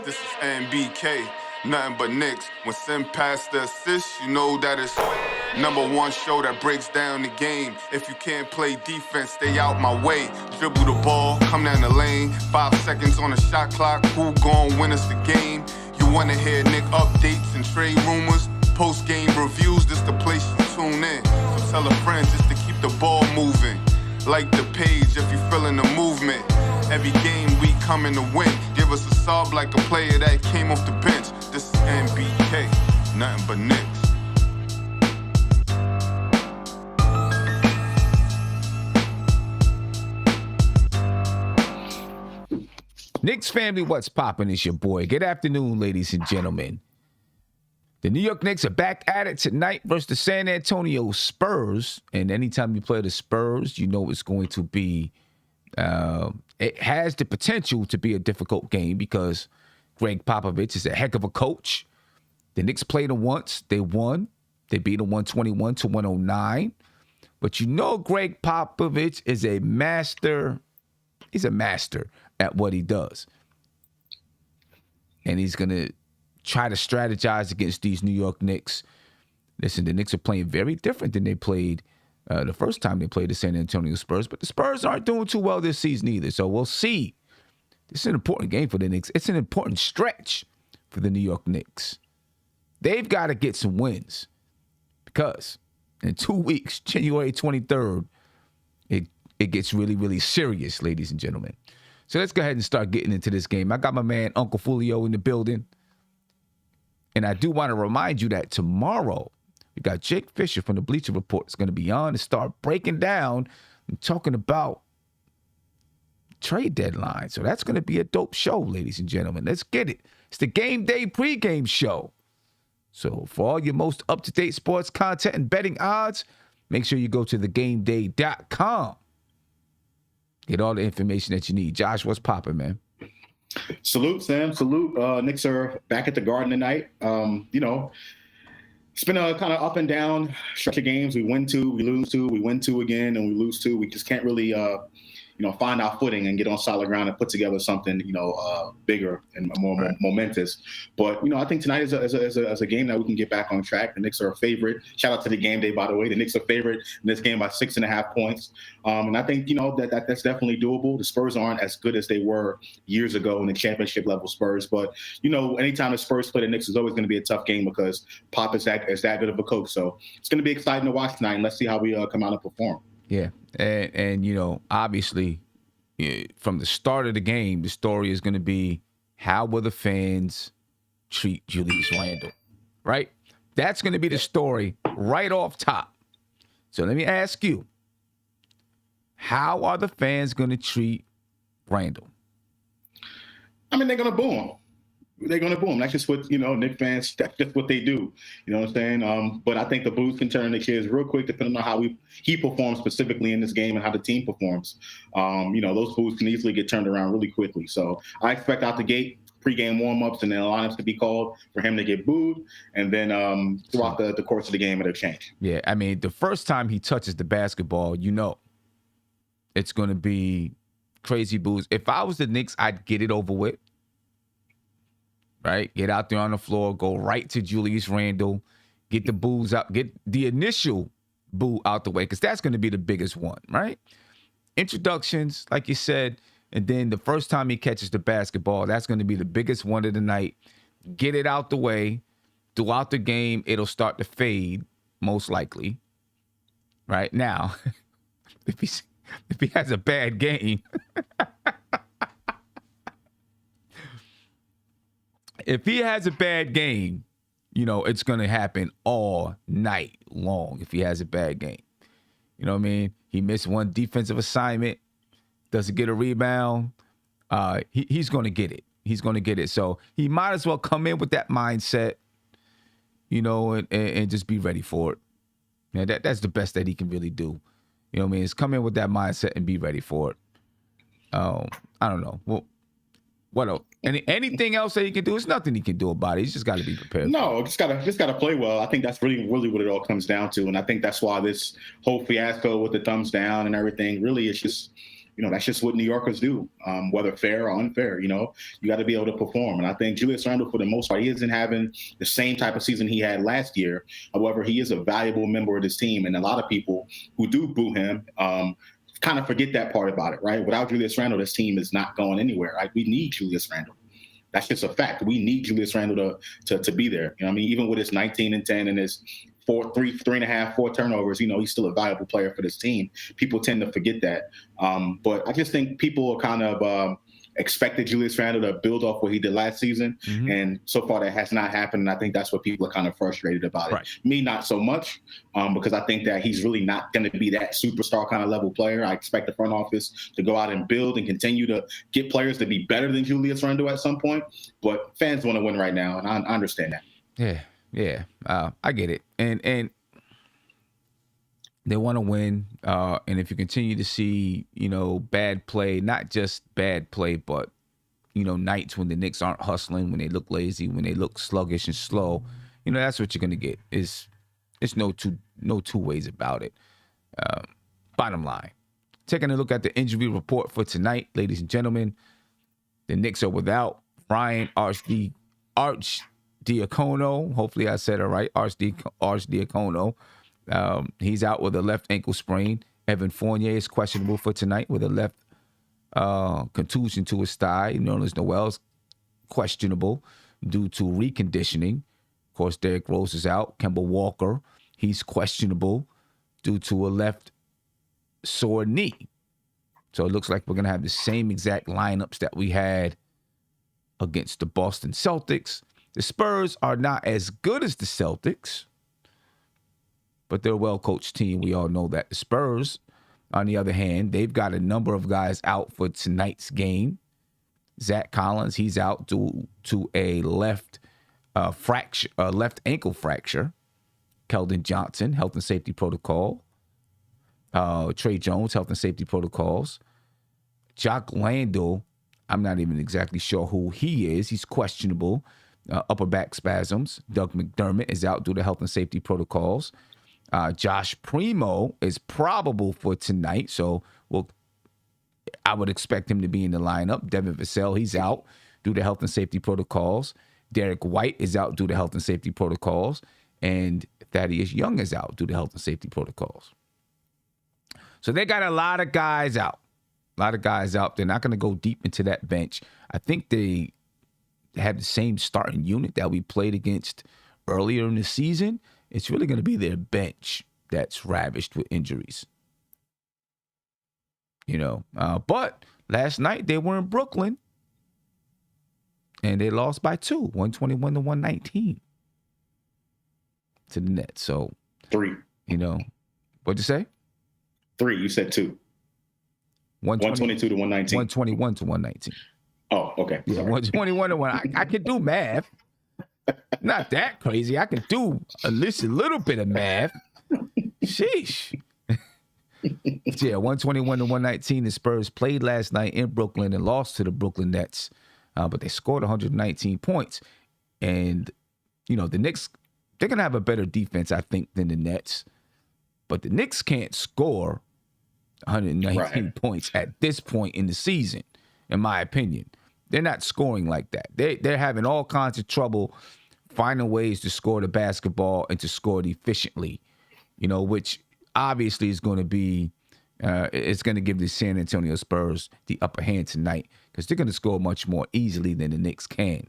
This is NBK, nothing but Knicks. When Sim passed the assist, you know that it's #1 show that breaks down the game. If you can't play defense, stay out my way. Dribble the ball, come down the lane. 5 seconds on the shot clock, who gon' win us the game? You wanna hear Nick updates and trade rumors? Post-game reviews, this the place to tune in. So tell a friend just to keep the ball moving. Like the page if you feeling the movement. Every game we coming to win. Give us a sub like a player that came off the bench. This is NBK, nothing but Knicks. Knicks family, what's poppin'? It's your boy. Good afternoon, ladies and gentlemen. The New York Knicks are back at it tonight versus the San Antonio Spurs. And anytime you play the Spurs, you know it's going to be, it has the potential to be a difficult game because Greg Popovich is a heck of a coach. The Knicks played them once. They won. They beat them 121-109. But you know Greg Popovich is a master. He's a master at what he does. And he's going to try to strategize against these New York Knicks. Listen, the Knicks are playing very different than they played the first time they played the San Antonio Spurs. But the Spurs aren't doing too well this season either. So we'll see. This is an important game for the Knicks. It's an important stretch for the New York Knicks. They've got to get some wins because in 2 weeks, January 23rd, it gets really, really serious, ladies and gentlemen. So let's go ahead and start getting into this game. I got my man Uncle Fulio in the building. And I do want to remind you that tomorrow, we got Jake Fisher from the Bleacher Report is going to be on to start breaking down and talking about trade deadline. So that's going to be a dope show, ladies and gentlemen. Let's get it. It's the Game Day pregame show. So for all your most up-to-date sports content and betting odds, make sure you go to thegameday.com. Get all the information that you need. Josh, what's popping, man? Salute, Sam. Salute. Knicks are back at the Garden tonight. It's been a kind of up and down stretch of games. We win 2, we lose 2, we win 2 again, and we lose 2. We just can't really, find our footing and get on solid ground and put together something, bigger and more momentous. But, I think tonight is a game that we can get back on track. The Knicks are a favorite. Shout out to the Game Day, by the way. The Knicks are favorite in this game by 6.5 points. And I think, that's definitely doable. The Spurs aren't as good as they were years ago in the championship level Spurs. But, anytime the Spurs play the Knicks, it's always going to be a tough game because Pop is that good of a coach. So it's going to be exciting to watch tonight. And let's see how we come out and perform. Yeah, and obviously, from the start of the game, the story is going to be how will the fans treat Julius Randle, right? That's going to be the story right off top. So let me ask you, how are the fans going to treat Randle? I mean, they're going to boo him. They're going to boo him. That's just what, Knicks fans, that's just what they do. You know what I'm saying? But I think the boos can turn the kids real quick depending on how he performs specifically in this game and how the team performs. Those boos can easily get turned around really quickly. So I expect out the gate, pregame warm-ups and then lineups to be called for him to get booed. And then throughout the course of the game, it'll change. Yeah, I mean, the first time he touches the basketball, it's going to be crazy boos. If I was the Knicks, I'd get it over with. Right? Get out there on the floor, go right to Julius Randle, get the boos out, get the initial boo out the way, because that's going to be the biggest one, right? Introductions, like you said, and then the first time he catches the basketball, that's going to be the biggest one of the night. Get it out the way. Throughout the game, it'll start to fade, most likely. Right? Now, if he has a bad game, if he has a bad game, it's going to happen all night long if he has a bad game. You know what I mean? He missed one defensive assignment, doesn't get a rebound. He's going to get it. He's going to get it. So he might as well come in with that mindset, and just be ready for it. Yeah, that's the best that he can really do. You know what I mean? Is come in with that mindset and be ready for it. I don't know. Well, what else? Anything else that he can do? There's nothing he can do about it. He's just got to be prepared. No, just gotta play well. I think that's really what it all comes down to, and I think that's why this whole fiasco with the thumbs down and everything really is just that's just what New Yorkers do, whether fair or unfair. You got to be able to perform. And I think Julius Randle, for the most part, he isn't having the same type of season he had last year. However, he is a valuable member of this team. And a lot of people who do boo him kind of forget that part about it, right? Without Julius Randle, this team is not going anywhere. Like, we need Julius Randle. That's just a fact. We need Julius Randle to be there. Even with his 19 and 10 and his 4 turnovers, he's still a valuable player for this team. People tend to forget that. But I just think people are kind of expected Julius Randle to build off what he did last season. Mm-hmm. And so far that has not happened. And I think that's what people are kind of frustrated about it. Right. Me, not so much, because I think that he's really not going to be that superstar kind of level player. I expect the front office to go out and build and continue to get players to be better than Julius Randle at some point. But fans want to win right now, and I understand that. Yeah. I get it. And they want to win. And if you continue to see, bad play, not just bad play, but, nights when the Knicks aren't hustling, when they look lazy, when they look sluggish and slow, that's what you're going to get. It's no two ways about it. Bottom line, taking a look at the injury report for tonight, ladies and gentlemen, the Knicks are without Ryan Arcidiacono. Hopefully I said it right. Arcidiacono. He's out with a left ankle sprain. Evan Fournier is questionable for tonight with a left contusion to his thigh. Nerlens Noel's questionable due to reconditioning. Of course, Derrick Rose is out. Kemba Walker, he's questionable due to a left sore knee. So it looks like we're going to have the same exact lineups that we had against the Boston Celtics. The Spurs are not as good as the Celtics, but they're a well-coached team. We all know that. The Spurs, on the other hand, they've got a number of guys out for tonight's game. Zach Collins, he's out due to a left ankle fracture. Keldon Johnson, health and safety protocol. Trey Jones, health and safety protocols. Jock Landale, I'm not even exactly sure who he is. He's questionable. Upper back spasms. Doug McDermott is out due to health and safety protocols. Josh Primo is probable for tonight, so I would expect him to be in the lineup. Devin Vassell, he's out due to health and safety protocols. Derek White is out due to health and safety protocols. And Thaddeus Young is out due to health and safety protocols. So they got a lot of guys out. They're not going to go deep into that bench. I think they have the same starting unit that we played against earlier in the season. It's really going to be their bench that's ravished with injuries. But last night they were in Brooklyn and they lost by 2, 121-119 to the Nets. So 3. What'd you say? 3. You said 2. 122 to 119. 121 to 119. Oh, okay. Yeah, 121 to 1. I can do math. Not that crazy. I can do at least a little bit of math. Sheesh. Yeah, 121 to 119. The Spurs played last night in Brooklyn and lost to the Brooklyn Nets. But they scored 119 points. And, the Knicks, they're going to have a better defense, I think, than the Nets. But the Knicks can't score 119 points at this point in the season, in my opinion. They're not scoring like that. They're having all kinds of trouble finding ways to score the basketball and to score it efficiently, which obviously is going to be, it's going to give the San Antonio Spurs the upper hand tonight because they're going to score much more easily than the Knicks can.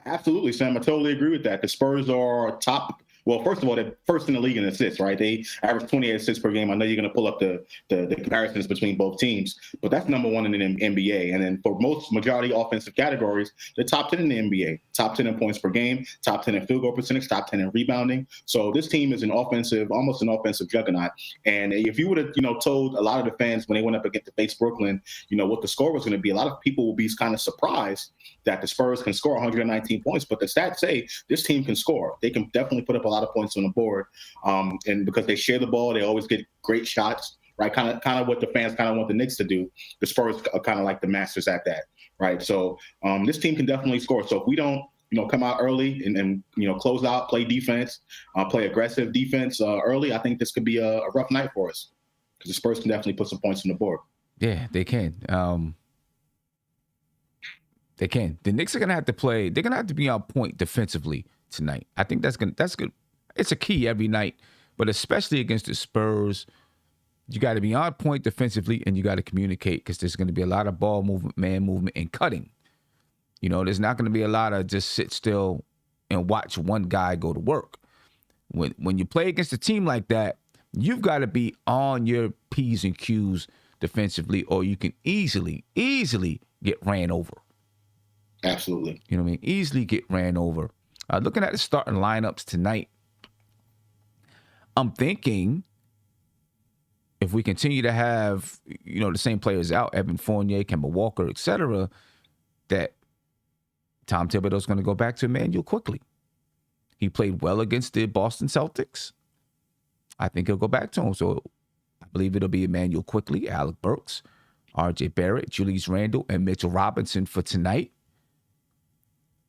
Absolutely, Sam. I totally agree with that. The Spurs are top. Well, first of all, they're first in the league in assists, right? They average 28 assists per game. I know you're going to pull up the comparisons between both teams, but that's number 1 in the NBA. And then for most majority offensive categories, they're top 10 in the NBA, top 10 in points per game, top 10 in field goal percentage, top 10 in rebounding. So this team is almost an offensive juggernaut. And if you would have, told a lot of the fans when they went up against the face Brooklyn, what the score was going to be, a lot of people will be kind of surprised that the Spurs can score 119 points. But the stats say this team can score. They can definitely put up a lot of points on the board. And because they share the ball, they always get great shots, right? Kind of what the fans kind of want the Knicks to do. The Spurs are kind of like the masters at that, right? So this team can definitely score. So if we don't, come out early and close out, play defense, play aggressive defense early, I think this could be a rough night for us. because the Spurs can definitely put some points on the board. Yeah, they can. They can. The Knicks are gonna have to play. They're gonna have to be on point defensively tonight. I think that's good. It's a key every night, but especially against the Spurs, you got to be on point defensively and you got to communicate because there's going to be a lot of ball movement, man movement, and cutting. There's not going to be a lot of just sit still and watch one guy go to work. When you play against a team like that, you've got to be on your P's and Q's defensively, or you can easily get ran over. Absolutely. You know what I mean? Easily get ran over. Looking at the starting lineups tonight, I'm thinking if we continue to have, the same players out, Evan Fournier, Kemba Walker, etc., that Tom Thibodeau's going to go back to Emmanuel quickly. He played well against the Boston Celtics. I think he'll go back to him. So I believe it'll be Emmanuel quickly, Alec Burks, R.J. Barrett, Julius Randle, and Mitchell Robinson for tonight.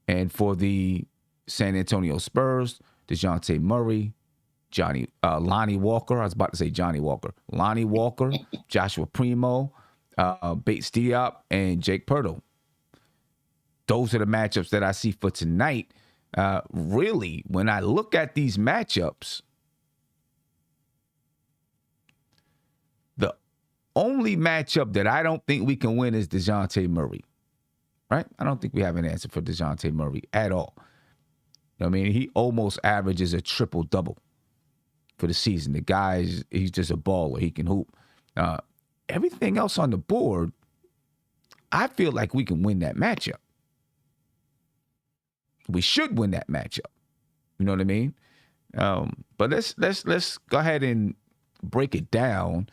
And for the San Antonio Spurs, DeJounte Murray, Lonnie Walker. I was about to say Johnny Walker. Lonnie Walker, Joshua Primo, Bates Diop, and Jake Pirtle. Those are the matchups that I see for tonight. Really, when I look at these matchups, the only matchup that I don't think we can win is DeJounte Murray. Right? I don't think we have an answer for DeJounte Murray at all. I mean, he almost averages a triple-double for the season. The guy, he's just a baller. He can hoop. Everything else on the board, I feel like we can win that matchup. We should win that matchup. You know what I mean? But let's go ahead and break it down,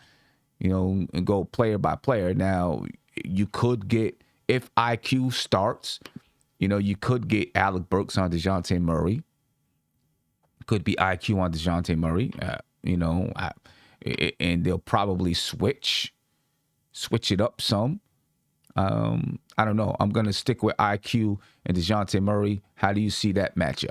and go player by player. Now, you could get, if IQ starts, you could get Alec Burks on DeJounte Murray. Could be IQ on DeJounte Murray, and they'll probably switch it up some. I don't know. I'm going to stick with IQ and DeJounte Murray. How do you see that matchup?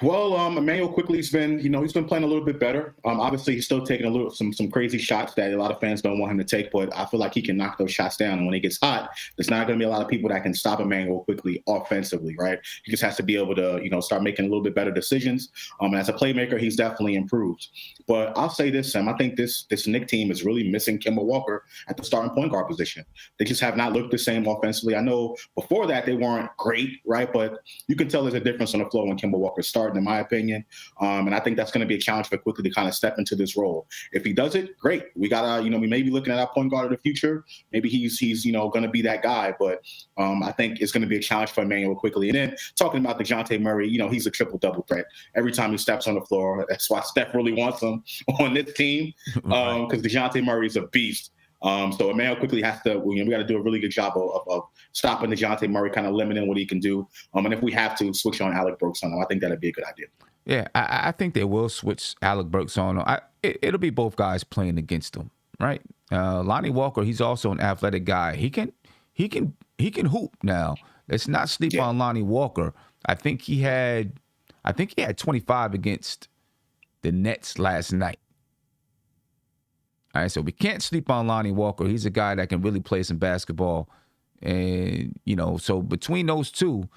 Well, Emmanuel quickly's been, he's been playing a little bit better. Obviously, he's still taking some crazy shots that a lot of fans don't want him to take, but I feel like he can knock those shots down. And when he gets hot, there's not going to be a lot of people that can stop Emmanuel quickly offensively, right? He just has to be able to, start making a little bit better decisions. And as a playmaker, he's definitely improved. But I'll say this, Sam, I think this Knicks team is really missing Kemba Walker at the starting point guard position. They just have not looked the same offensively. I know before that they weren't great, right? But you can tell there's a difference on the floor when Kemba Walker starts, in my opinion. And I think that's going to be a challenge for Quickly to kind of step into this role. If he does it, great. We got to, we may be looking at our point guard of the future. Maybe he's going to be that guy. But I think it's going to be a challenge for Emmanuel Quickly. And then talking about DeJounte Murray, he's a triple-double threat. Every time he steps on the floor, that's why Steph really wants him on this team, because DeJounte Murray is a beast. So Emmanuel Quickly has to, we got to do a really good job of stopping DeJounte Murray, kind of limiting what he can do. And if we have to switch on Alec Burks on him, I think that'd be a good idea. Yeah, I think they will switch Alec Burks on him. It'll be both guys playing against him, right? Lonnie Walker, he's also an athletic guy. He can hoop now. Let's not sleep on Lonnie Walker. I think he had 25 against the Nets last night. All right, so we can't sleep on Lonnie Walker. He's a guy that can really play some basketball. And, so between those two,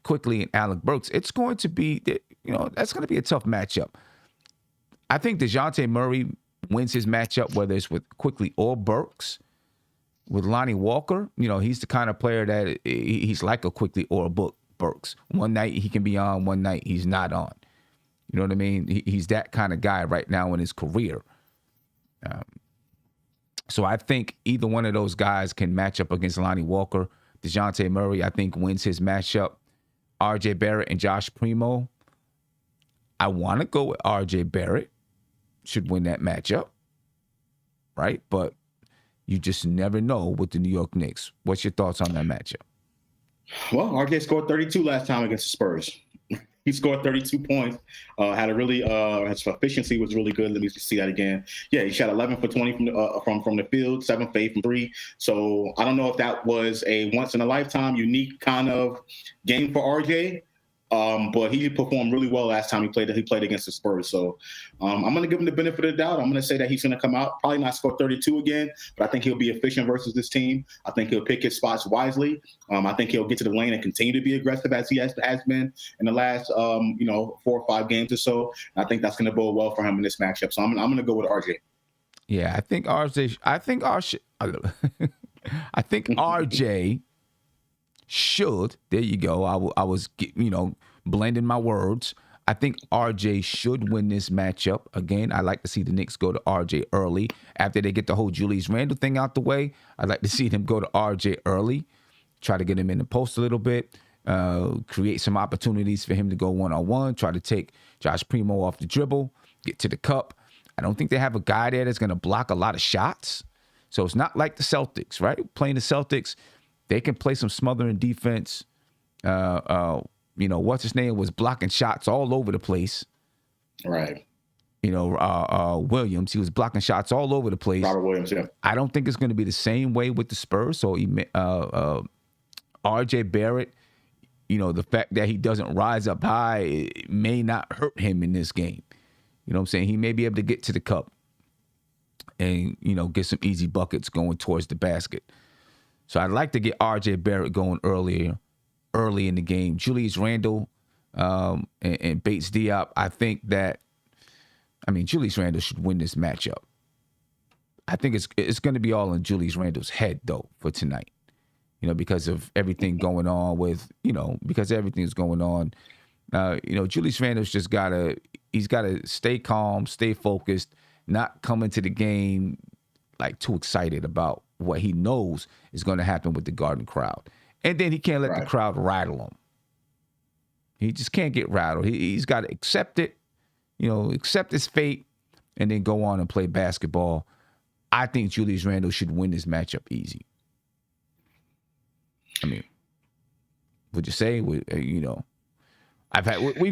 Quickly and Alec Burks, it's going to be, that's going to be a tough matchup. I think DeJounte Murray wins his matchup, whether it's with Quickly or Burks. With Lonnie Walker, he's the kind of player that he's like a Quickly or a Burks. One night he can be on, one night he's not on. You know what I mean? He's that kind of guy right now in his career. So I think either one of those guys can match up against Lonnie Walker. DeJounte Murray, I think, wins his matchup. R.J. Barrett and Josh Primo, I want to go with R.J. Barrett. Should win that matchup, right? But you just never know with the New York Knicks. What's your thoughts on that matchup? Well, R.J. scored 32 last time against the Spurs. He scored 32 points, had a really, his efficiency was really good. Let me just see that again. Yeah, he shot 11 for 20 from the field, 7 for 8 from 3. So I don't know if that was a once-in-a-lifetime unique kind of game for RJ. But he performed really well last time he played against the Spurs. So I'm going to give him the benefit of the doubt. I'm going to say that he's going to come out, probably not score 32 again, but I think he'll be efficient versus this team. I think he'll pick his spots wisely. I think he'll get to the lane and continue to be aggressive as he has been in the last 4 or 5 games or so. And I think that's going to bode well for him in this matchup. So I'm going to go with RJ. Yeah, I think RJ should. There you go. I was blending my words. I think RJ should win this matchup. Again, I like to see the Knicks go to RJ early. After they get the whole Julius Randle thing out the way, I'd like to see them go to RJ early, try to get him in the post a little bit, create some opportunities for him to go one-on-one, try to take Josh Primo off the dribble, get to the cup. I don't think they have a guy there that's going to block a lot of shots. So it's not like the Celtics, right? Playing the Celtics, they can play some smothering defense. What's his name was blocking shots all over the place. Right. Williams, he was blocking shots all over the place. Robert Williams, yeah. I don't think it's going to be the same way with the Spurs. So RJ Barrett, the fact that he doesn't rise up high, it may not hurt him in this game. You know what I'm saying? He may be able to get to the cup and, get some easy buckets going towards the basket. So I'd like to get RJ Barrett going early in the game. Julius Randle and Bates Diop, I think that, Julius Randle should win this matchup. I think it's going to be all in Julius Randle's head, though, for tonight. Because of everything going on because everything's going on. Julius Randle's he's got to stay calm, stay focused, not come into the game like too excited about what he knows is going to happen with the Garden crowd. And then he can't let the crowd rattle him. He just can't get rattled. He's got to accept it, accept his fate, and then go on and play basketball. I think Julius Randle should win this matchup easy. Would you say, we've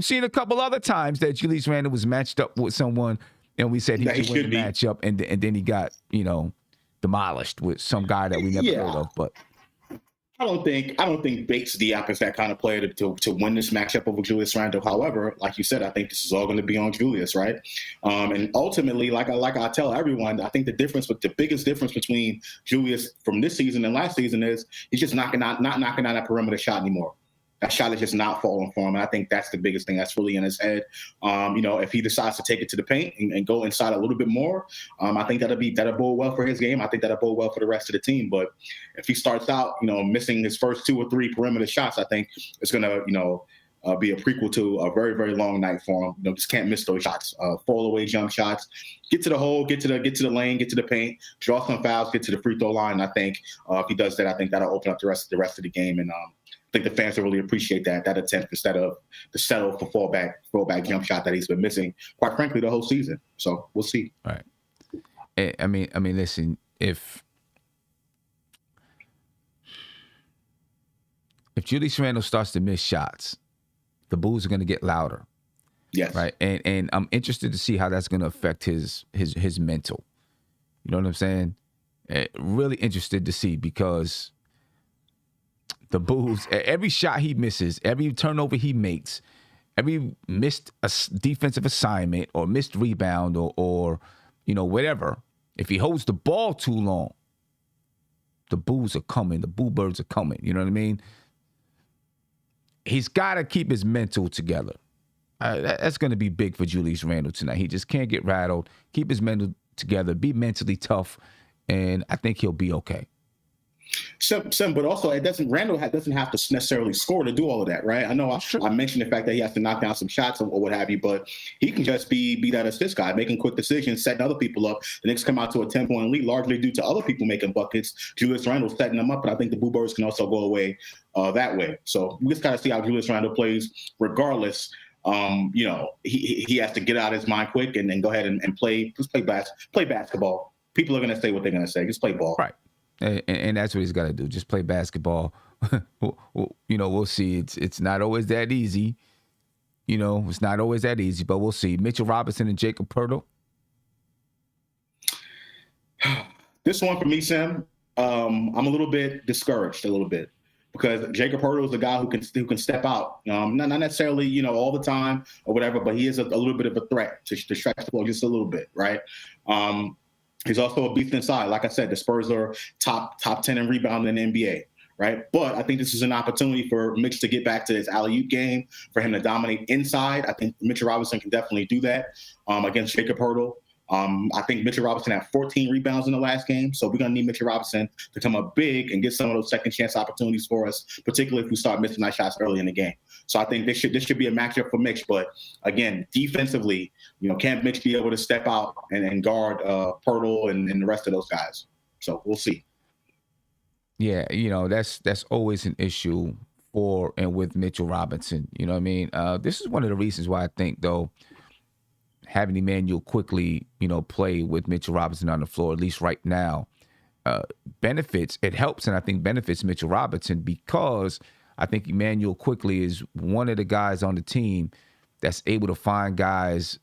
seen a couple other times that Julius Randle was matched up with someone, and we said he should win the matchup, and then he got, demolished with some guy that we never heard of. But I don't think Bates Diop is that kind of player to win this matchup over Julius Randle. However, like you said, I think this is all going to be on Julius, right? And ultimately, like I tell everyone, I think the biggest difference between Julius from this season and last season is he's just not knocking out that perimeter shot anymore. That shot is just not falling for him. And I think that's the biggest thing that's really in his head. If he decides to take it to the paint and go inside a little bit more, I think that'll bode well for his game. I think that'll bode well for the rest of the team. But if he starts out, missing his first 2 or 3 perimeter shots, I think it's going to, be a prequel to a very, very long night for him. Just can't miss those shots. Fall away jump shots. Get to the hole, get to the lane, get to the paint, draw some fouls, get to the free throw line. And I think if he does that, I think that'll open up the rest of the game. And I think the fans will really appreciate that attempt instead of the settle for fallback jump shot that he's been missing, quite frankly, the whole season. So we'll see. All right. Listen, if Julius Randle starts to miss shots, the boos are going to get louder. Yes. Right. And I'm interested to see how that's going to affect his mental. You know what I'm saying? Really interested to see, because the boos, every shot he misses, every turnover he makes, every missed defensive assignment or missed rebound or whatever, if he holds the ball too long, the boos are coming. The boo birds are coming. You know what I mean? He's got to keep his mental together. That's going to be big for Julius Randle tonight. He just can't get rattled. Keep his mental together. Be mentally tough, and I think he'll be okay. But also Randle doesn't have to necessarily score to do all of that, right? I know I mentioned the fact that he has to knock down some shots or what have you, but he can just be that assist guy, making quick decisions, setting other people up. The Knicks come out to a 10-point lead largely due to other people making buckets. Julius Randle setting them up, and I think the Boo Birds can also go away that way. So we just got to see how Julius Randle plays. Regardless, he has to get out his mind quick and then go ahead and play basketball. People are going to say what they're going to say. Just play ball. Right. And that's what he's got to do. Just play basketball. We'll see. It's not always that easy. It's not always that easy, but we'll see. Mitchell Robinson and Jacob Poeltl. This one for me, Sam, I'm a little bit discouraged, because Jacob Hurdle is a guy who can step out, not necessarily all the time or whatever, but he is a little bit of a threat to stretch the floor just a little bit, right? He's also a beast inside. Like I said, the Spurs are top 10 in rebounding in the NBA, right? But I think this is an opportunity for Mitch to get back to his alley-oop game, for him to dominate inside. I think Mitchell Robinson can definitely do that against Jacob Hurdle. I think Mitchell Robinson had 14 rebounds in the last game, so we're going to need Mitchell Robinson to come up big and get some of those second chance opportunities for us, particularly if we start missing nice shots early in the game. So I think this should be a matchup for Mitch. But again, defensively, can Mitch be able to step out and guard Pirtle and the rest of those guys? So we'll see. Yeah, that's always an issue for and with Mitchell Robinson. You know what I mean? This is one of the reasons why I think, though, having Emmanuel quickly, play with Mitchell Robinson on the floor, at least right now, it helps, and I think benefits Mitchell Robinson, because I think Emmanuel quickly is one of the guys on the team that's able to find guys,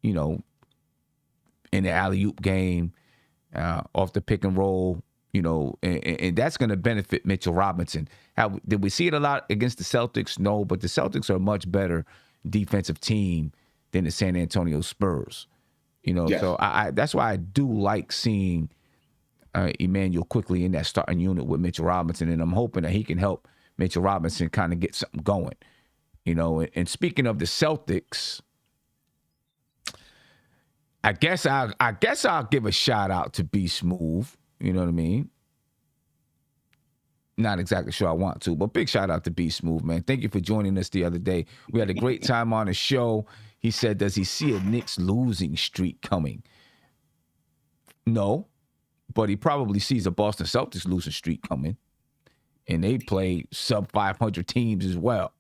in the alley-oop game, off the pick and roll, and that's going to benefit Mitchell Robinson. Did we see it a lot against the Celtics? No, but the Celtics are a much better defensive team than the San Antonio Spurs. Yes. So that's why I do like seeing Emmanuel quickly in that starting unit with Mitchell Robinson, and I'm hoping that he can help Mitchell Robinson kind of get something going. And speaking of the Celtics, I guess I'll give a shout out to B Smooth. You know what I mean? Not exactly sure I want to, but big shout out to B Smooth, man. Thank you for joining us the other day. We had a great time on the show. He said, does he see a Knicks losing streak coming? No, but he probably sees a Boston Celtics losing streak coming. And they play sub 500 teams as well.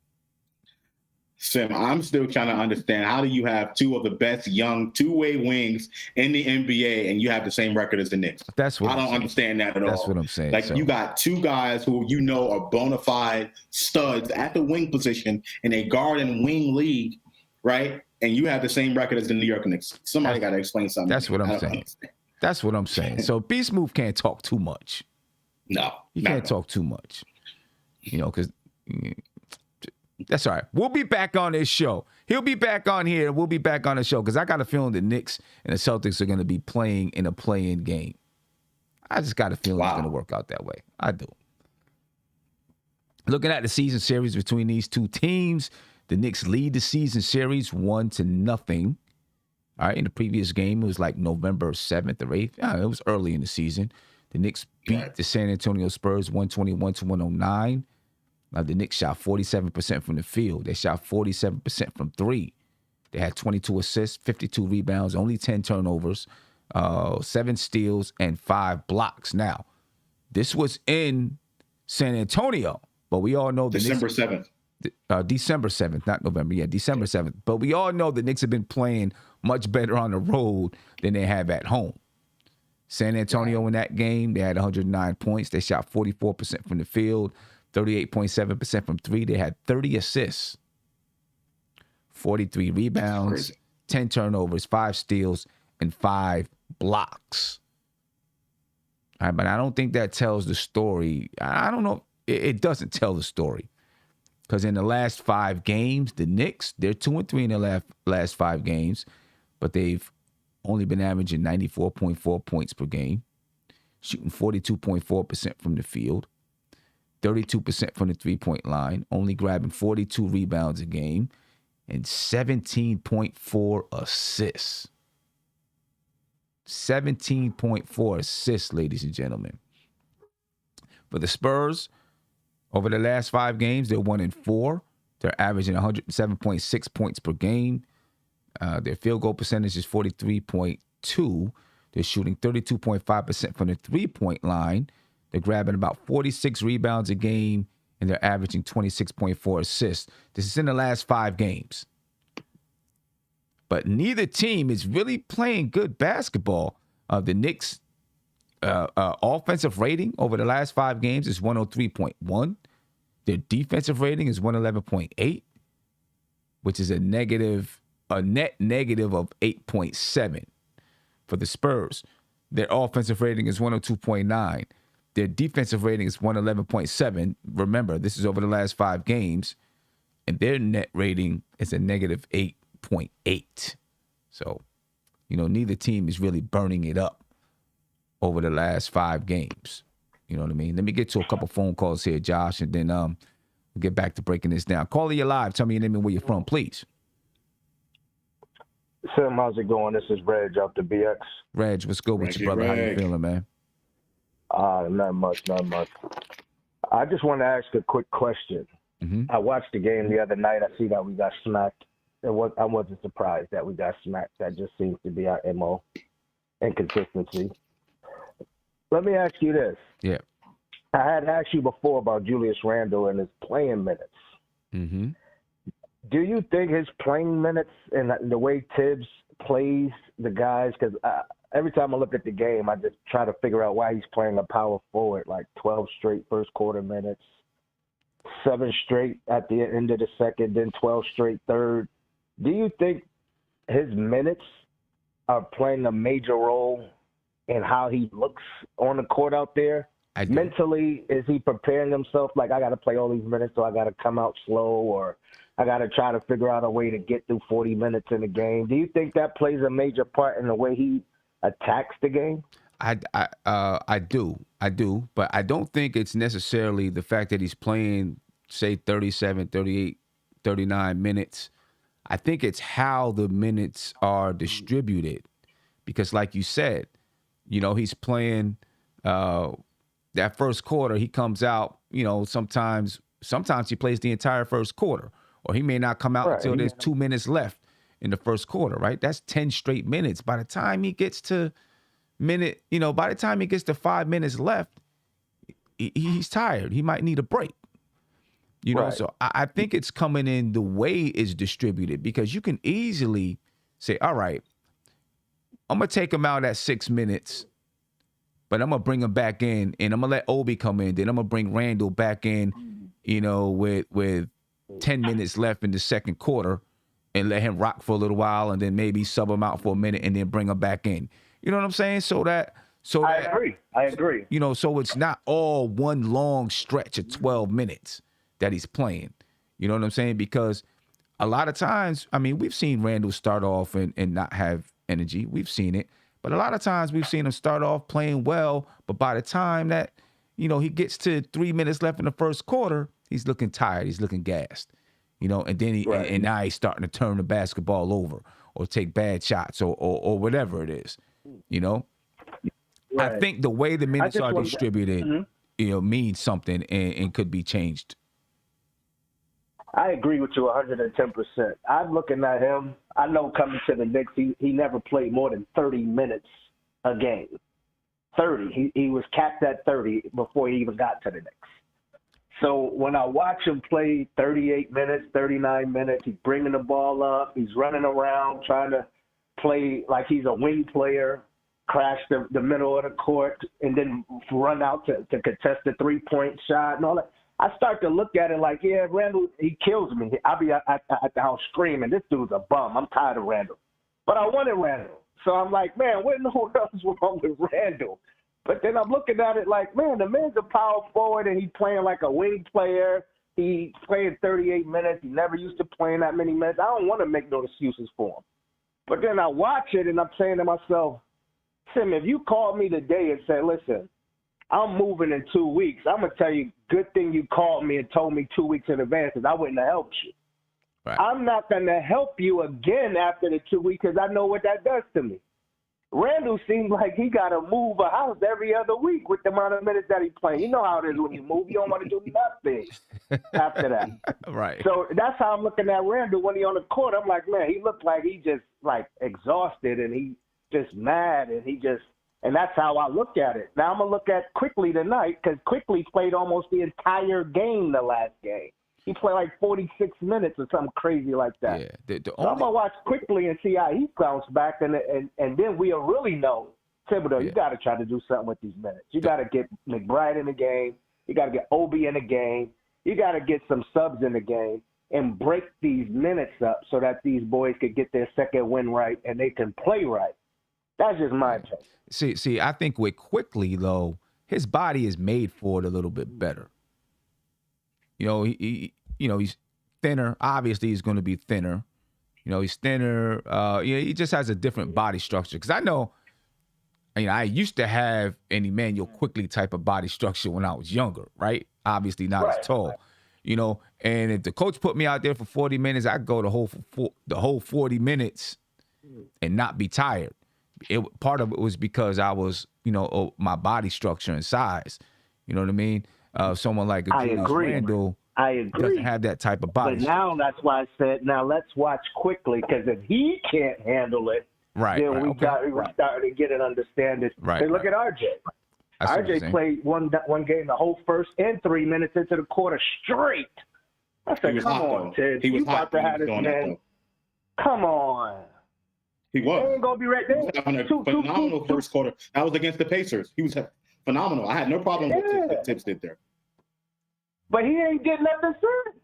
Sim, I'm still trying to understand, how do you have two of the best young two-way wings in the NBA and you have the same record as the Knicks? That's what I don't understand that at all. That's what I'm saying. Like, you got two guys who are bona fide studs at the wing position in a guard and wing league, right? And you have the same record as the New York Knicks. Somebody got to explain something. That's what I'm saying. That's what I'm saying. So B Smooth can't talk too much. No. He can't talk too much. Because that's all right. We'll be back on this show. He'll be back on here. We'll be back on the show, because I got a feeling the Knicks and the Celtics are going to be playing in a play-in game. I just got a feeling it's going to work out that way. I do. Looking at the season series between these two teams, the Knicks lead the season series 1-0. All right, in the previous game, it was like November 7th or 8th. Yeah, it was early in the season. The Knicks beat the San Antonio Spurs 121-109. Now, the Knicks shot 47% from the field. They shot 47% from three. They had 22 assists, 52 rebounds, only 10 turnovers, 7 steals, and 5 blocks. Now, this was in San Antonio, but we all know the December Knicks, 7th. December 7th, not November. Yeah, December 7th. But we all know the Knicks have been playing much better on the road than they have at home. San Antonio in that game, they had 109 points. They shot 44% from the field, 38.7% from three. They had 30 assists, 43 rebounds, 10 turnovers, 5 steals, and 5 blocks. All right, but I don't think that tells the story. I don't know. It doesn't tell the story. Because in the last 5 games, the Knicks, they're 2-3 in the last 5 games, but they've only been averaging 94.4 points per game, shooting 42.4% from the field, 32% from the three-point line, only grabbing 42 rebounds a game, and 17.4 assists. 17.4 assists, ladies and gentlemen. For the Spurs, over the last 5 games, they're 1-4. They're averaging 107.6 points per game. Their field goal percentage is 43.2. They're shooting 32.5% from the three-point line. They're grabbing about 46 rebounds a game, and they're averaging 26.4 assists. This is in the last 5 games. But neither team is really playing good basketball. The Knicks' offensive rating over the last 5 games is 103.1. Their defensive rating is 111.8, which is a net negative of 8.7. For the Spurs, their offensive rating is 102.9. Their defensive rating is 111.7. Remember, this is over the last 5 games, and their net rating is a negative 8.8. So, neither team is really burning it up over the last 5 games. You know what I mean? Let me get to a couple phone calls here, Josh, and then we'll get back to breaking this down. Caller, you live. Tell me your name and where you're from, please. Sam, how's it going? This is Reg out the BX. Reg, what's good with you, brother? How you feeling, man? Not much. I just want to ask a quick question. Mm-hmm. I watched the game the other night. I see that we got smacked. I wasn't surprised that we got smacked. That just seems to be our MO, inconsistency. Let me ask you this. Yeah. I had asked you before about Julius Randle and his playing minutes. Mm-hmm. Do you think his playing minutes and the way Tibbs plays the guys, because every time I look at the game, I just try to figure out why he's playing a power forward, like 12 straight first quarter minutes, 7 straight at the end of the second, then 12 straight third. Do you think his minutes are playing a major role in how he looks on the court out there? Mentally, is he preparing himself like, I got to play all these minutes, so I got to come out slow, or I got to try to figure out a way to get through 40 minutes in the game? Do you think that plays a major part in the way he attacks the game? I do, but I don't think it's necessarily the fact that he's playing, say, 37, 38, 39 minutes. I think it's how the minutes are distributed, because like you said, he's playing that first quarter. He comes out, sometimes he plays the entire first quarter, or he may not come out until there's 2 minutes left in the first quarter, right? That's 10 straight minutes. By the time he gets to by the time he gets to 5 minutes left, he's tired. He might need a break. So I think it's coming in the way it's distributed, because you can easily say, all right, I'm going to take him out at 6 minutes, but I'm going to bring him back in, and I'm going to let Obi come in. Then I'm going to bring Randall back in, with 10 minutes left in the second quarter, and let him rock for a little while, and then maybe sub him out for a minute and then bring him back in. You know what I'm saying? I agree. So it's not all one long stretch of 12 minutes that he's playing. You know what I'm saying? Because a lot of times, we've seen Randall start off and not have energy. We've seen it. But a lot of times we've seen him start off playing well, but by the time that, he gets to 3 minutes left in the first quarter, he's looking tired. He's looking gassed. And then and now he's starting to turn the basketball over or take bad shots or whatever it is. I think the way the minutes are distributed, means something and could be changed. I agree with you 110%. I'm looking at him. I know coming to the Knicks, he never played more than 30 minutes a game. 30. He was capped at 30 before he even got to the Knicks. So when I watch him play 38 minutes, 39 minutes, he's bringing the ball up, he's running around, trying to play like he's a wing player, crash the middle of the court, and then run out to contest the three-point shot and all that. I start to look at it like, yeah, Randall, he kills me. I'll be at the house screaming, this dude's a bum. I'm tired of Randall. But I wanted Randall. So I'm like, man, what in the world is wrong with Randall? But then I'm looking at it like, man, the man's a power forward, and he's playing like a wing player. He's playing 38 minutes. He never used to playing that many minutes. I don't want to make no excuses for him. But then I watch it, and I'm saying to myself, Tim, if you called me today and said, listen, I'm moving in 2 weeks, I'm going to tell you, good thing you called me and told me 2 weeks in advance, because I wouldn't have helped you. Right. I'm not going to help you again after the 2 weeks, because I know what that does to me. Randall seems like he got to move a house every other week with the amount of minutes that he's playing. You know how it is when you move. You don't want to do nothing after that. Right. So that's how I'm looking at Randall when he's on the court. I'm like, man, he looked like he just, like, exhausted, and he just mad, and that's how I look at it. Now I'm going to look at Quickly tonight, because Quickly played almost the entire game the last game. He played like 46 minutes or something crazy like that. Yeah, so I'm going to watch Quickly and see how he bounced back, and then we'll really know, Thibodeau, you got to try to do something with these minutes. You got to get McBride in the game. You got to get Obi in the game. You got to get some subs in the game and break these minutes up so that these boys could get their second win right and they can play right. That's just my opinion. See, I think with Quickly, though, his body is made for it a little bit better. He's thinner. Obviously, he's going to be thinner. He's thinner. He just has a different body structure. Because I used to have an Emmanuel Quickly type of body structure when I was younger, right? Obviously not as tall, And if the coach put me out there for 40 minutes, I'd go the whole 40 minutes and not be tired. Part of it was because I was, my body structure and size. You know what I mean? Someone like a Julius Randle doesn't have that type of body. But now that's why I said, now let's watch quickly, because if he can't handle it, then we're starting to get an understanding. Right. Hey, look at RJ. RJ played one game the whole first and 3 minutes into the quarter straight. I said, come on, Ted. He was hot. Come on. He was. He ain't going to be right there. He was having a phenomenal first quarter. That was against the Pacers. He was phenomenal. I had no problem with what Tibbs did there. But he ain't getting nothing since.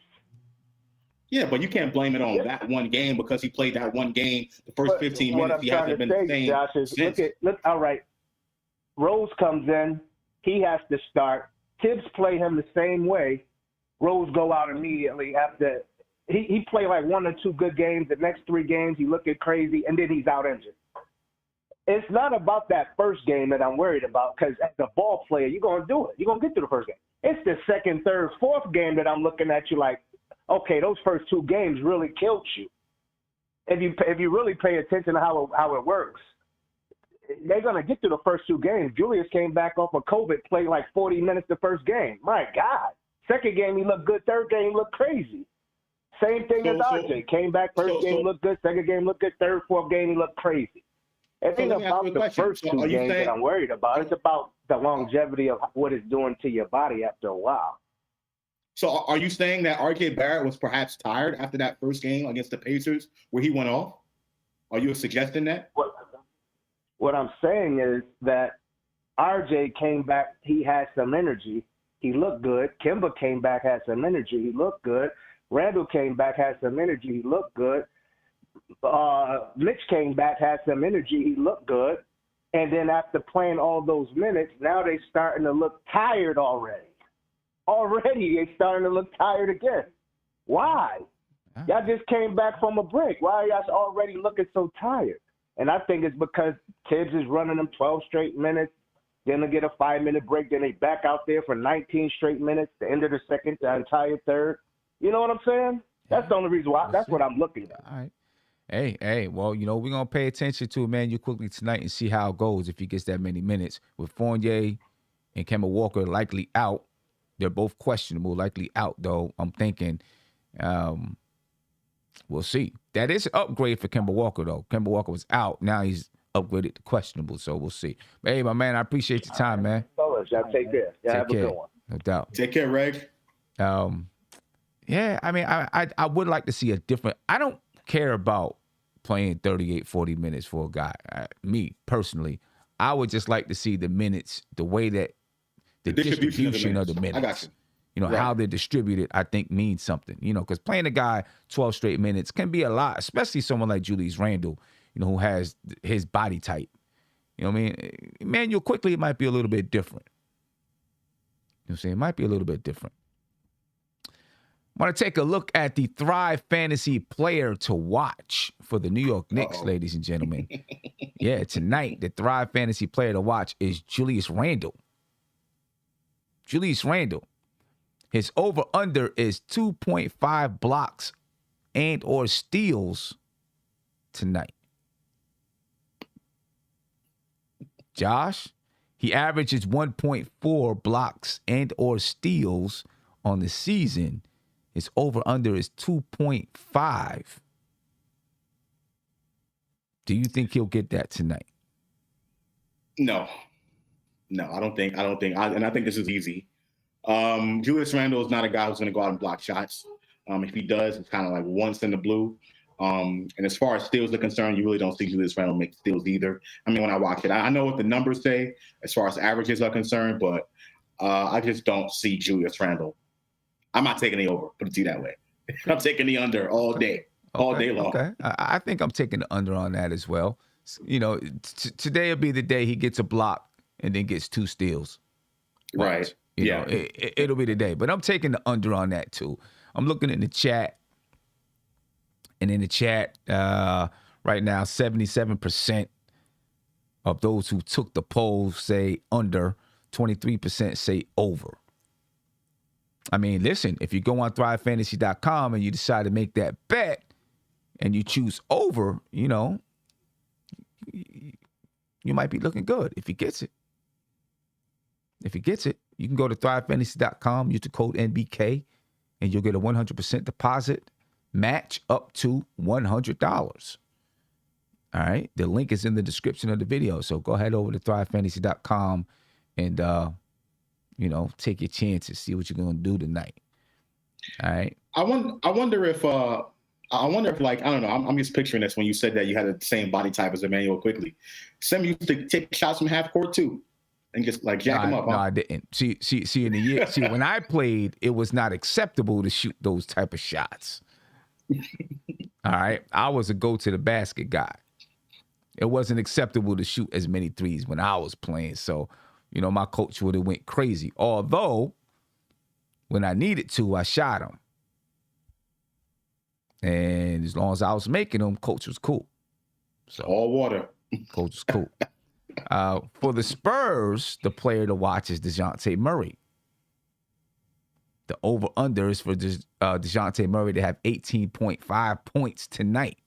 Yeah, but you can't blame it on that one game because he played that one game. The first 15 minutes, he hasn't been the same. Josh, is all right. Rose comes in. He has to start. Tibbs play him the same way. Rose go out immediately after. He played like 1 or 2 good games. The next 3 games, he looking crazy, and then he's out injured. It's not about that first game that I'm worried about, because as a ball player, you're going to do it. You're going to get through the first game. It's the second, third, fourth game that I'm looking at you like, okay, those first 2 games really killed you. If you really pay attention to how it works, they're going to get through the first 2 games. Julius came back off of COVID, played like 40 minutes the first game. My God. Second game, he looked good. Third game, he looked crazy. Same thing as RJ. Came back, first game looked good. Second game looked good. Third, fourth game, he looked crazy. It ain't about the first 2 games that I'm worried about. It's about the longevity of what it's doing to your body after a while. So are you saying that RJ Barrett was perhaps tired after that first game against the Pacers where he went off? Are you suggesting that? What I'm saying is that RJ came back. He had some energy. He looked good. Kemba came back, had some energy. He looked good. Randall came back, had some energy. He looked good. Mitch came back, had some energy. He looked good. And then after playing all those minutes, now they're starting to look tired already. They're starting to look tired again. Why? Y'all just came back from a break. Why are y'all already looking so tired? And I think it's because Tibbs is running them 12 straight minutes. Then they get a 5-minute break. Then they back out there for 19 straight minutes, the end of the second, the entire third. You know what I'm saying? That's the only reason why. That's what I'm looking at. All right. Hey, well, we're going to pay attention to Emmanuel Quickly tonight and see how it goes if he gets that many minutes. With Fournier and Kemba Walker likely out, they're both questionable, likely out, though. I'm thinking we'll see. That is an upgrade for Kemba Walker, though. Kemba Walker was out. Now he's upgraded to questionable, so we'll see. But, hey, my man, I appreciate your time, man. Fellas, y'all take care. Y'all have a good one. No doubt. Take care, Reg. Yeah, I mean, I would like to see a different – I don't care about playing 38, 40 minutes for a guy. Me, personally, I would just like to see the minutes, the way that the distribution of the minutes. I got you. Right. How they're distributed, I think, means something. Because playing a guy 12 straight minutes can be a lot, especially someone like Julius Randle, who has his body type. You know what I mean? Emmanuel Quickly, it might be a little bit different. You know what I'm saying? It might be a little bit different. I want to take a look at the Thrive Fantasy player to watch for the New York Knicks, ladies and gentlemen. Yeah, tonight, the Thrive Fantasy player to watch is Julius Randle. Julius Randle. His over-under is 2.5 blocks and or steals tonight. Josh, he averages 1.4 blocks and or steals on the season. His over-under is 2.5. Do you think he'll get that tonight? No, I don't think. And I think this is easy. Julius Randle is not a guy who's going to go out and block shots. If he does, it's kind of like once in the blue. And as far as steals are concerned, you really don't see Julius Randle make steals either. I mean, when I watch it, I know what the numbers say as far as averages are concerned, but I just don't see Julius Randle. I'm not taking the over, put it to you that way. I'm taking the under all day long. Okay, I think I'm taking the under on that as well. Today will be the day he gets a block and then gets 2 steals. Watch. Right. You Yeah. know, it'll be the day. But I'm taking the under on that too. I'm looking in the chat, and in the chat right now, 77% of those who took the poll say under, 23% say over. I mean, listen, if you go on thrivefantasy.com and you decide to make that bet and you choose over, you know, you might be looking good if he gets it. If he gets it, you can go to thrivefantasy.com, use the code NBK, and you'll get a 100% deposit match up to $100. All right. The link is in the description of the video. So go ahead over to thrivefantasy.com and, you know, take your chances, see what you're going to do tonight. All right. I wonder if like, I don't know, I'm just picturing this when you said that you had the same body type as Emmanuel Quickly. Some used to take shots from half court too and just like jack him up. No, huh? I didn't. See, in the year, when I played, it was not acceptable to shoot those type of shots. All right. I was a go to the basket guy. It wasn't acceptable to shoot as many threes when I was playing. So, you know, my coach would have went crazy. Although, when I needed to, I shot him. And as long as I was making them, coach was cool. So All water. coach was cool. For the Spurs, the player to watch is DeJounte Murray. The over-under is for DeJounte Murray to have 18.5 points tonight.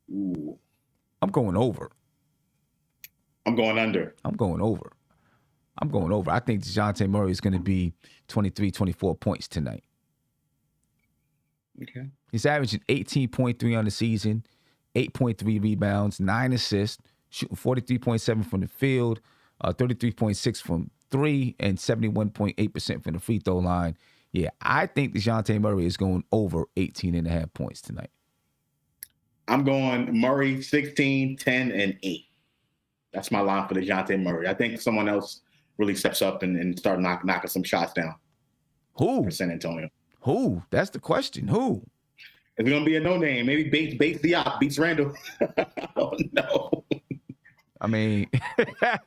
Ooh. I'm going over. I'm going under. I'm going over. I think DeJounte Murray is going to be 23, 24 points tonight. Okay. He's averaging 18.3 on the season, 8.3 rebounds, 9 assists, shooting 43.7 from the field, 33.6 from three, and 71.8% from the free throw line. Yeah, I think DeJounte Murray is going over 18.5 points tonight. I'm going Murray 16, 10, and 8. That's my line for DeJounte Murray. I think someone else really steps up and start knocking some shots down. Who? For San Antonio. Who? That's the question. Who? It's going to be a no-name. Maybe Bates Diop beats Randall. Oh, no. I mean, I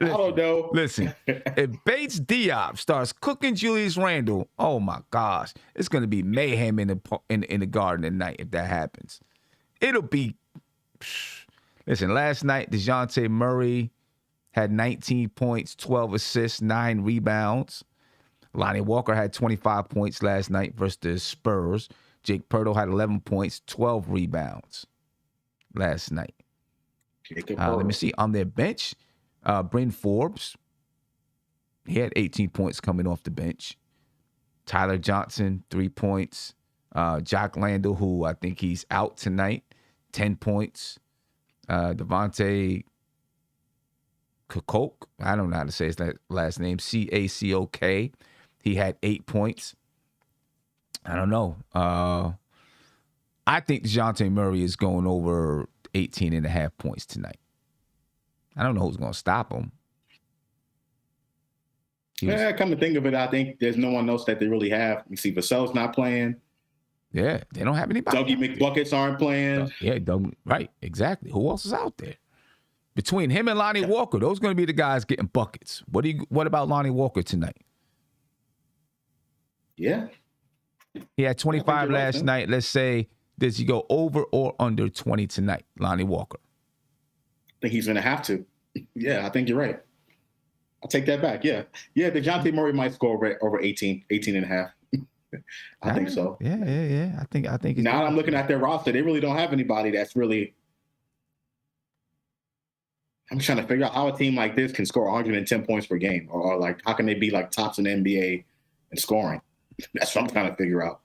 don't know. Listen, if Bates Diop starts cooking Julius Randle, oh my gosh, it's going to be mayhem in the Garden tonight if that happens. It'll be. Listen, last night DeJounte Murray had 19 points, 12 assists, 9 rebounds. Lonnie Walker had 25 points last night versus the Spurs. Jake Pirtle had 11 points, 12 rebounds last night. Let me see. On their bench, Bryn Forbes, he had 18 points coming off the bench. Tyler Johnson, 3 points. Jock Landale, who I think he's out tonight, 10 points. Devontae Cacok, I don't know how to say his last name, Cacok. He had 8 points. I don't know. I think DeJounte Murray is going over 18.5 points tonight. I don't know who's going to stop him. Come to think of it, I think there's no one else that they really have. You see, Vassell's not playing. Yeah, they don't have anybody. Dougie McBuckets aren't playing. Yeah, right, exactly. Who else is out there? Between him and Lonnie Walker, those are going to be the guys getting buckets. What about Lonnie Walker tonight? Yeah. He had 25 last night. Let's say, does he go over or under 20 tonight, Lonnie Walker? I think he's going to have to. Yeah, I think you're right. I'll take that back. Yeah. Yeah, DeJounte Murray might score over 18 and a half. I think so. Yeah. I think now I'm looking at their roster. They really don't have anybody that's really. I'm trying to figure out how a team like this can score 110 points per game, or like how can they be like tops in the NBA in scoring? That's what I'm trying to figure out.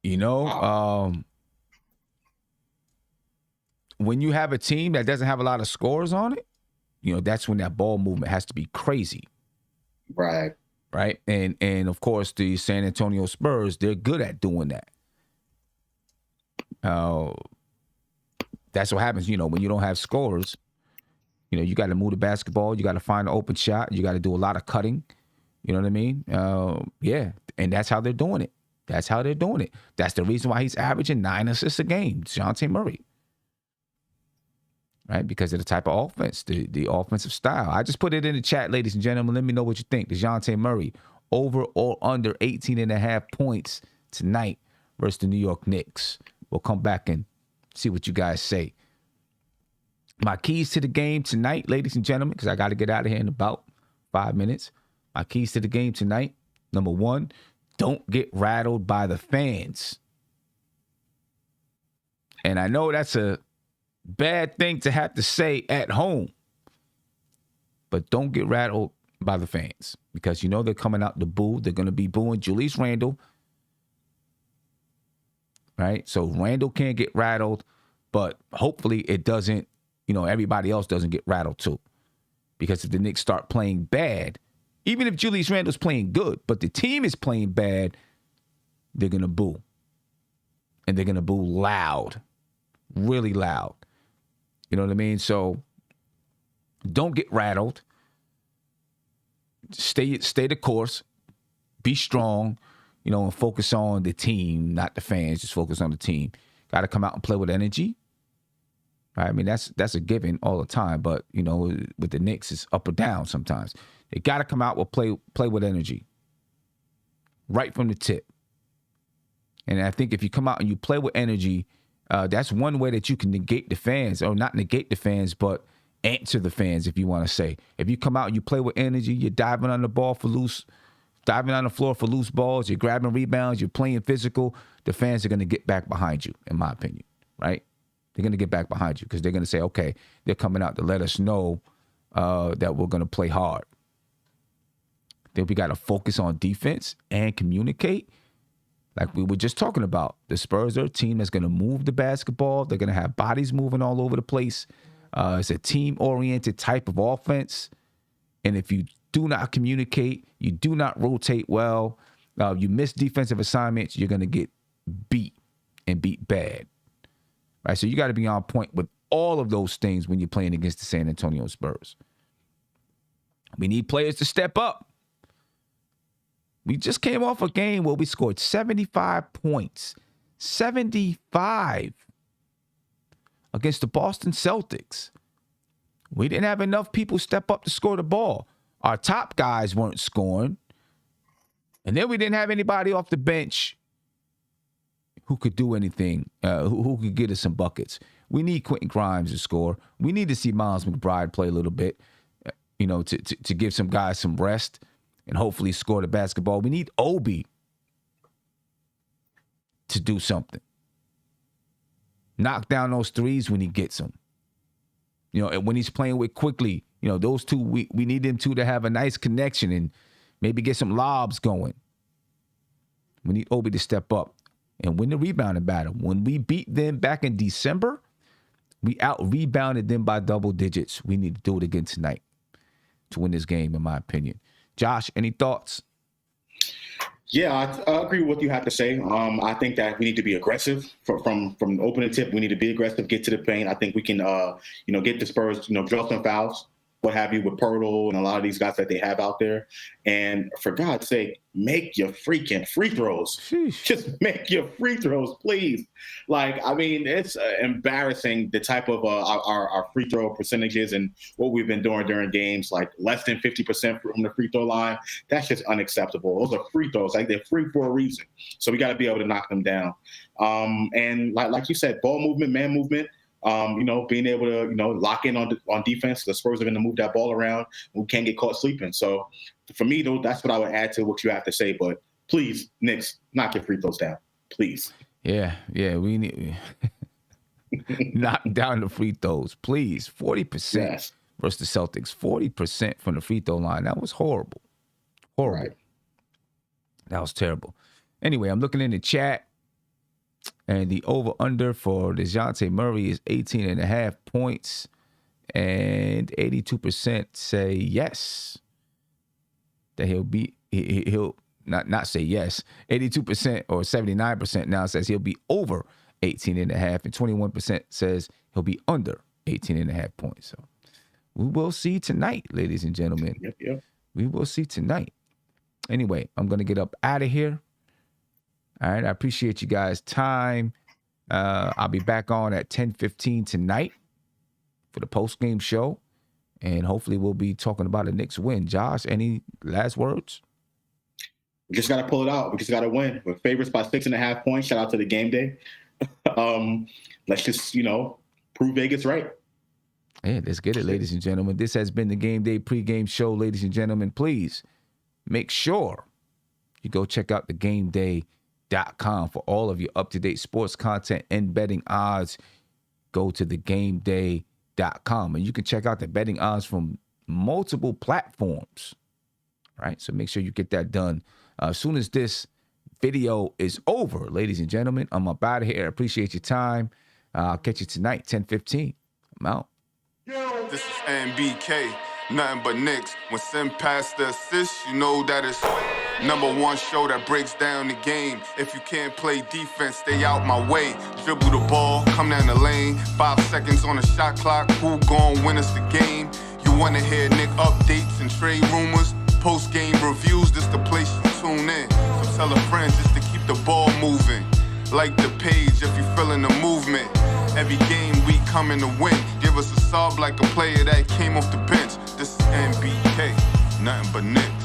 You know, when you have a team that doesn't have a lot of scores on it, you know, that's when that ball movement has to be crazy. Right. Right. And of course, the San Antonio Spurs, they're good at doing that. That's what happens, you know, when you don't have scores. You know, you got to move the basketball. You got to find an open shot. You got to do a lot of cutting. You know what I mean? Yeah. And that's how they're doing it. That's the reason why he's averaging 9 assists a game, DeJounte Murray. right? Because of the type of offense, the offensive style. I just put it in the chat, ladies and gentlemen. Let me know what you think. DeJounte Murray, over or under 18.5 points tonight versus the New York Knicks. We'll come back and see what you guys say. My keys to the game tonight, ladies and gentlemen, because I got to get out of here in about 5 minutes. My keys to the game tonight, number one, don't get rattled by the fans. And I know that's a bad thing to have to say at home, but don't get rattled by the fans because you know they're coming out to boo. They're going to be booing Julius Randle, right? So Randle can't get rattled, but hopefully it doesn't, everybody else doesn't get rattled too. Because if the Knicks start playing bad, even if Julius Randle's playing good, but the team is playing bad, they're going to boo. And they're going to boo loud, really loud. You know what I mean? So don't get rattled. Stay the course. Be strong, and focus on the team, not the fans. Just focus on the team. Got to come out and play with energy. Right? I mean, that's a given all the time. But, with the Knicks, it's up or down sometimes. They got to come out with play with energy. Right from the tip. And I think if you come out and you play with energy, that's one way that you can negate the fans, or not negate the fans, but answer the fans, if you want to say. If you come out and you play with energy, you're diving on the floor for loose balls, you're grabbing rebounds, you're playing physical, the fans are going to get back behind you, in my opinion, right? They're going to get back behind you because they're going to say, okay, they're coming out to let us know that we're going to play hard. Then we got to focus on defense and communicate. Like we were just talking about, the Spurs are a team that's going to move the basketball. They're going to have bodies moving all over the place. It's a team-oriented type of offense. And if you do not communicate, you do not rotate well, you miss defensive assignments, you're going to get beat and beat bad. Right? So you got to be on point with all of those things when you're playing against the San Antonio Spurs. We need players to step up. We just came off a game where we scored 75 points. 75 against the Boston Celtics. We didn't have enough people step up to score the ball. Our top guys weren't scoring. And then we didn't have anybody off the bench who could do anything, who could get us some buckets. We need Quentin Grimes to score. We need to see Miles McBride play a little bit, to give some guys some rest and hopefully score the basketball. We need Obi to do something. Knock down those threes when he gets them. And when he's playing with Quickly, those two, we need them two to have a nice connection and maybe get some lobs going. We need Obi to step up and win the rebounding battle. When we beat them back in December, we out-rebounded them by double digits. We need to do it again tonight to win this game, in my opinion. Josh, any thoughts? Yeah, I agree with what you have to say. I think that we need to be aggressive from the opening tip. We need to be aggressive, get to the paint. I think we can, get the Spurs, draw some fouls, what have you, with Pirtle and a lot of these guys that they have out there. And for God's sake, make your freaking free throws. Sheesh. Just make your free throws, please. It's embarrassing the type of our free throw percentages and what we've been doing during games, like less than 50% from the free throw line. That's just unacceptable. Those are free throws. Like, they're free for a reason. So we got to be able to knock them down. And like you said, ball movement, man movement. Being able to, lock in on defense. The Spurs are going to move that ball around. We can't get caught sleeping. So for me, though, that's what I would add to what you have to say. But please, Knicks, knock your free throws down, please. Yeah, we need knock down the free throws, please. 40% versus the Celtics. 40% from the free throw line. That was horrible. Horrible. Right. That was terrible. Anyway, I'm looking in the chat. And the over-under for DeJounte Murray is 18.5 points. And 82% say yes. That he'll not say yes. 82% or 79% now says he'll be over 18.5. And 21% says he'll be under 18.5 points. So we will see tonight, ladies and gentlemen. Yep. We will see tonight. Anyway, I'm going to get up out of here. All right, I appreciate you guys' time. I'll be back on at 10:15 tonight for the post-game show. And hopefully we'll be talking about a Knicks win. Josh, any last words? We just got to pull it out. We just got to win. We're favorites by 6.5 points. Shout out to the game day. Let's just, prove Vegas right. Yeah, let's get it, ladies and gentlemen. This has been the Game Day pregame show, ladies and gentlemen. Please make sure you go check out thegameday.com for all of your up-to-date sports content and betting odds. Go to thegameday.com, and you can check out the betting odds from multiple platforms, right? So make sure you get that done as soon as this video is over, ladies and gentlemen. I'm up out of here. I appreciate your time. I'll catch you tonight, 10:15. I'm out. This is NBK, nothing but Knicks. When Sim passed the assist, you know that it's #1 show that breaks down the game. If you can't play defense, stay out my way. Dribble the ball, come down the lane. 5 seconds on the shot clock, who gon' win us the game? You wanna hear Nick updates and trade rumors? Post-game reviews, this the place you tune in. So tell a friend just to keep the ball moving. Like the page if you feeling the movement. Every game we coming to win. Give us a sub like a player that came off the bench. This is NBK, nothing but Knicks.